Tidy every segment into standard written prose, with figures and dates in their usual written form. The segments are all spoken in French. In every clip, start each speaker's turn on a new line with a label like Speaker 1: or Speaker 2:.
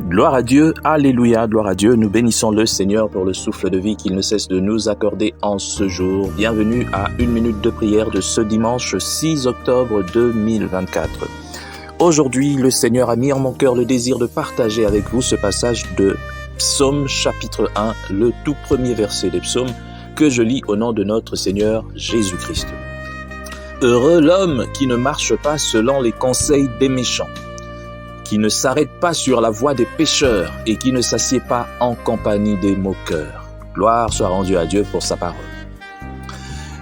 Speaker 1: Gloire à Dieu, alléluia, gloire à Dieu. Nous bénissons le Seigneur pour le souffle de vie qu'il ne cesse de nous accorder en ce jour. Bienvenue à une minute de prière de ce dimanche 6 octobre 2024. Aujourd'hui, le Seigneur a mis en mon cœur le désir de partager avec vous ce passage de Psaume chapitre 1, le tout premier verset des psaumes que je lis au nom de notre Seigneur Jésus-Christ. Heureux l'homme qui ne marche pas selon les conseils des méchants, qui ne s'arrête pas sur la voie des pécheurs et qui ne s'assied pas en compagnie des moqueurs. Gloire soit rendue à Dieu pour sa parole.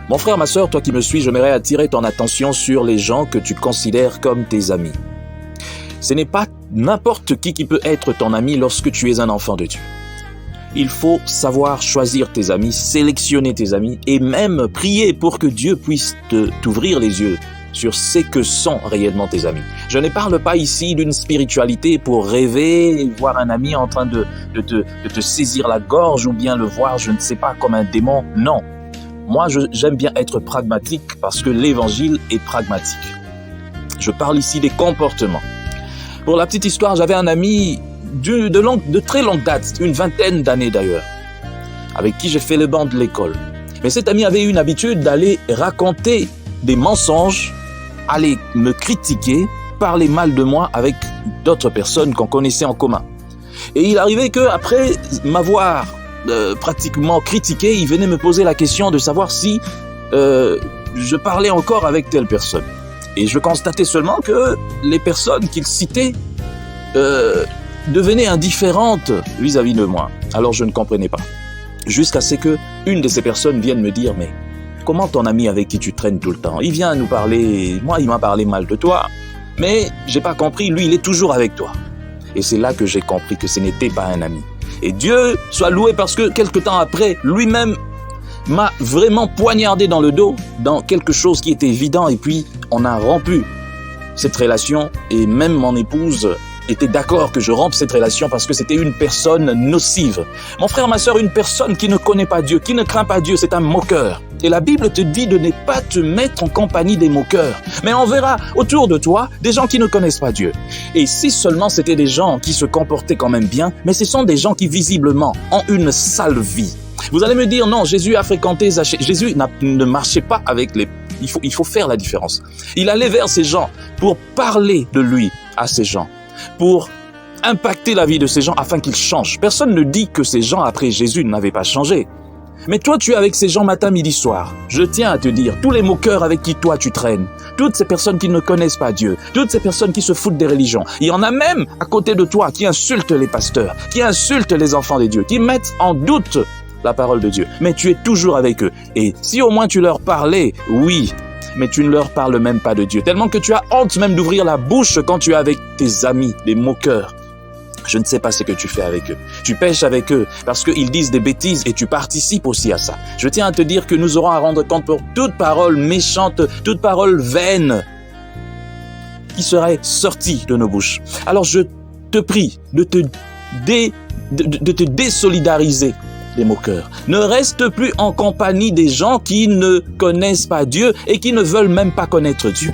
Speaker 1: Mon frère, ma sœur, toi qui me suis, j'aimerais attirer ton attention sur les gens que tu considères comme tes amis. Ce n'est pas n'importe qui peut être ton ami lorsque tu es un enfant de Dieu. Il faut savoir choisir tes amis, sélectionner tes amis et même prier pour que Dieu puisse t'ouvrir les yeux sur ce que sont réellement tes amis. Je ne parle pas ici d'une spiritualité pour rêver et voir un ami en train de te saisir la gorge ou bien le voir, je ne sais pas, comme un démon. Non. Moi, j'aime bien être pragmatique parce que l'évangile est pragmatique. Je parle ici des comportements. Pour la petite histoire, j'avais un ami de très longue date, une vingtaine d'années d'ailleurs, avec qui j'ai fait le banc de l'école. Mais cet ami avait une habitude d'aller raconter des mensonges, aller me critiquer, parler mal de moi avec d'autres personnes qu'on connaissait en commun. Et il arrivait qu'après m'avoir pratiquement critiqué, il venait me poser la question de savoir si je parlais encore avec telle personne. Et je constatais seulement que les personnes qu'il citait devenaient indifférentes vis-à-vis de moi. Alors je ne comprenais pas. Jusqu'à ce que une de ces personnes vienne me dire « Mais comment ton ami avec qui tu traînes tout le temps? Il vient nous parler, moi il m'a parlé mal de toi, mais j'ai pas compris, lui il est toujours avec toi. » Et c'est là que j'ai compris que ce n'était pas un ami. Et Dieu soit loué parce que quelque temps après, lui-même m'a vraiment poignardé dans le dos, dans quelque chose qui était évident, et puis on a rompu cette relation, et même mon épouse était d'accord que je rompe cette relation parce que c'était une personne nocive. Mon frère, ma sœur, une personne qui ne connaît pas Dieu, qui ne craint pas Dieu, c'est un moqueur. Et la Bible te dit de ne pas te mettre en compagnie des moqueurs. Mais on verra autour de toi des gens qui ne connaissent pas Dieu. Et si seulement c'était des gens qui se comportaient quand même bien, mais ce sont des gens qui visiblement ont une sale vie. Vous allez me dire, non, Jésus a fréquenté Zachée. Jésus ne marchait pas avec les... Il faut faire la différence. Il allait vers ces gens pour parler de lui à ces gens, pour impacter la vie de ces gens afin qu'ils changent. Personne ne dit que ces gens après Jésus n'avaient pas changé. Mais toi, tu es avec ces gens matin, midi, soir. Je tiens à te dire, tous les moqueurs avec qui toi tu traînes, toutes ces personnes qui ne connaissent pas Dieu, toutes ces personnes qui se foutent des religions, il y en a même à côté de toi qui insultent les pasteurs, qui insultent les enfants de Dieu, qui mettent en doute la parole de Dieu. Mais tu es toujours avec eux. Et si au moins tu leur parlais, oui, mais tu ne leur parles même pas de Dieu. Tellement que tu as honte même d'ouvrir la bouche quand tu es avec tes amis, des moqueurs. Je ne sais pas ce que tu fais avec eux. Tu pêches avec eux parce qu'ils disent des bêtises et tu participes aussi à ça. Je tiens à te dire que nous aurons à rendre compte pour toute parole méchante, toute parole vaine qui serait sortie de nos bouches. Alors je te prie de te désolidariser des moqueurs. Ne reste plus en compagnie des gens qui ne connaissent pas Dieu et qui ne veulent même pas connaître Dieu.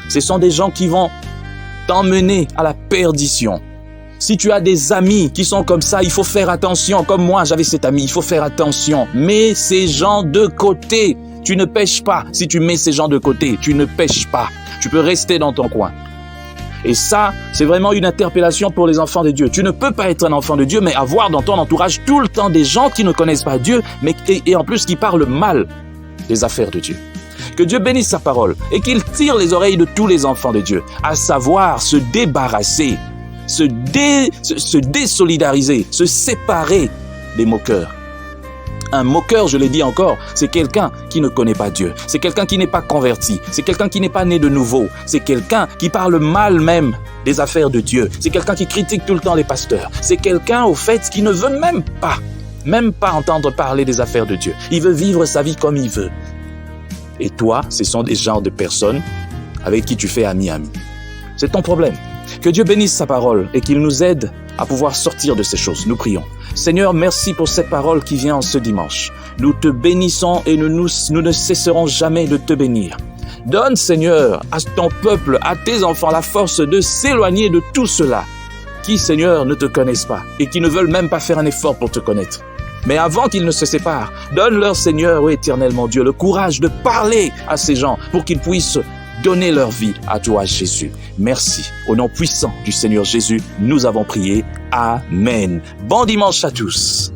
Speaker 1: Ce sont des gens qui vont t'emmener à la perdition. Si tu as des amis qui sont comme ça, il faut faire attention. Comme moi, j'avais cet ami, il faut faire attention. Mets ces gens de côté. Tu ne pêches pas. Si tu mets ces gens de côté, tu ne pêches pas. Tu peux rester dans ton coin. Et ça, c'est vraiment une interpellation pour les enfants de Dieu. Tu ne peux pas être un enfant de Dieu, mais avoir dans ton entourage tout le temps des gens qui ne connaissent pas Dieu, mais et en plus qui parlent mal des affaires de Dieu. Que Dieu bénisse sa parole et qu'il tire les oreilles de tous les enfants de Dieu, à savoir se débarrasser, se désolidariser, se séparer des moqueurs. Un moqueur, je l'ai dit encore, c'est quelqu'un qui ne connaît pas Dieu. C'est quelqu'un qui n'est pas converti. C'est quelqu'un qui n'est pas né de nouveau. C'est quelqu'un qui parle mal même des affaires de Dieu. C'est quelqu'un qui critique tout le temps les pasteurs. C'est quelqu'un, au fait, qui ne veut même pas entendre parler des affaires de Dieu. Il veut vivre sa vie comme il veut. Et toi, ce sont des genres de personnes avec qui tu fais ami-ami. C'est ton problème. Que Dieu bénisse sa parole et qu'il nous aide à pouvoir sortir de ces choses. Nous prions. Seigneur, merci pour cette parole qui vient en ce dimanche. Nous te bénissons et nous ne cesserons jamais de te bénir. Donne, Seigneur, à ton peuple, à tes enfants, la force de s'éloigner de tout cela qui, Seigneur, ne te connaissent pas et qui ne veulent même pas faire un effort pour te connaître. Mais avant qu'ils ne se séparent, donne-leur, Seigneur, ô éternel mon Dieu, le courage de parler à ces gens pour qu'ils puissent donner leur vie à toi, Jésus. Merci. Au nom puissant du Seigneur Jésus, nous avons prié. Amen. Bon dimanche à tous.